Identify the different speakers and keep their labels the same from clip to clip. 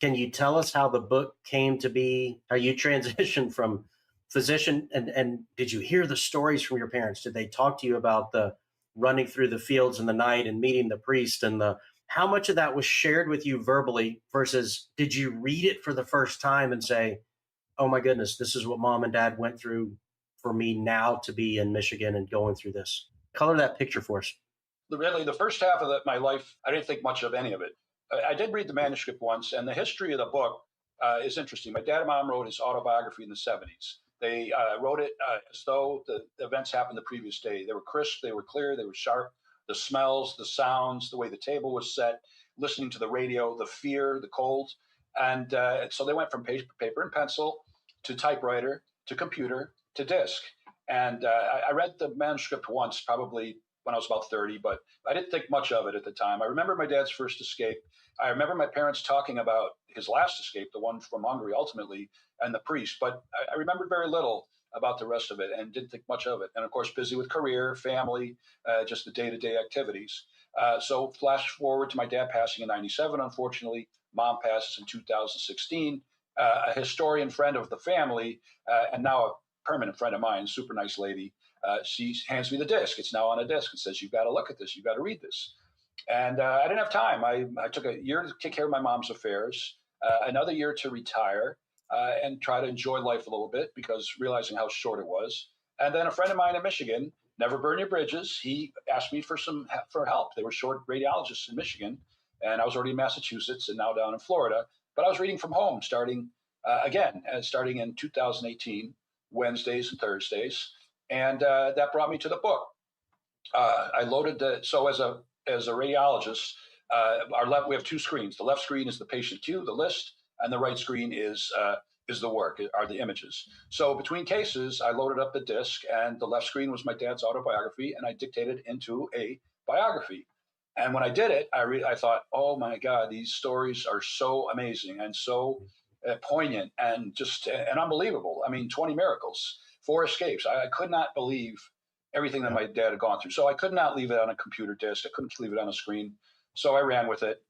Speaker 1: Can you tell us how the book came to be, how you transitioned from physician, and did you hear the stories from your parents? Did they talk to you about the running through the fields in the night and meeting the priest, and the how much of that was shared with you verbally versus did you read it for the first time and say, oh my goodness, this is what mom and dad went through for me now to be in Michigan and going through this? Color that picture for us.
Speaker 2: Really, the first half of my life, I didn't think much of any of it. I did read the manuscript once, and the history of the book is interesting. My dad and mom wrote his autobiography in the 70s. They wrote it as though the events happened the previous day. They were crisp, they were clear, they were sharp. The smells, the sounds, the way the table was set, listening to the radio, the fear, the cold. And so they went from paper and pencil to typewriter to computer to disc. And I read the manuscript once, probably when I was about 30, but I didn't think much of it at the time. I remember my dad's first escape. I remember my parents talking about his last escape, the one from Hungary ultimately, and the priest, but I remembered very little about the rest of it and didn't think much of it. And of course, busy with career, family, just the day-to-day activities. So flash forward to my dad passing in 97, unfortunately. Mom passes in 2016. A historian friend of the family, and now a permanent friend of mine, super nice lady, she hands me the disc. It's now on a disc and says, you've got to look at this. You've got to read this. And I didn't have time. I took a year to take care of my mom's affairs, another year to retire and try to enjoy life a little bit because realizing how short it was. And then a friend of mine in Michigan, never burn your bridges, he asked me for help. They were short radiologists in Michigan, and I was already in Massachusetts and now down in Florida. But I was reading from home starting in 2018, Wednesdays and Thursdays. And that brought me to the book. I loaded so as a radiologist, we have two screens. The left screen is the patient queue, the list, and the right screen is the work, are the images. So between cases, I loaded up the disc, and the left screen was my dad's autobiography, and I dictated into a biography. And when I did it, I thought, oh my God, these stories are so amazing and so poignant and just and unbelievable. I mean, 20 miracles, 4 escapes. I could not believe everything that my dad had gone through. So I could not leave it on a computer disc. I couldn't leave it on a screen. So I ran with it,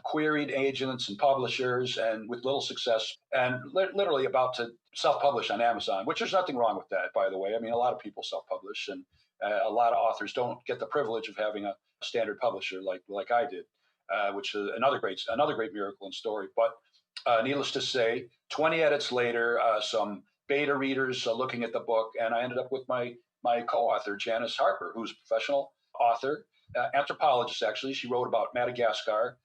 Speaker 2: queried agents and publishers, and with little success, and literally about to self-publish on Amazon, which there's nothing wrong with that, by the way. I mean, a lot of people self-publish, and a lot of authors don't get the privilege of having a standard publisher like I did, which is another great miracle and story. But needless to say, 20 edits later, some beta readers looking at the book, and I ended up with my co-author, Janice Harper, who's a professional author, anthropologist, actually. She wrote about Madagascar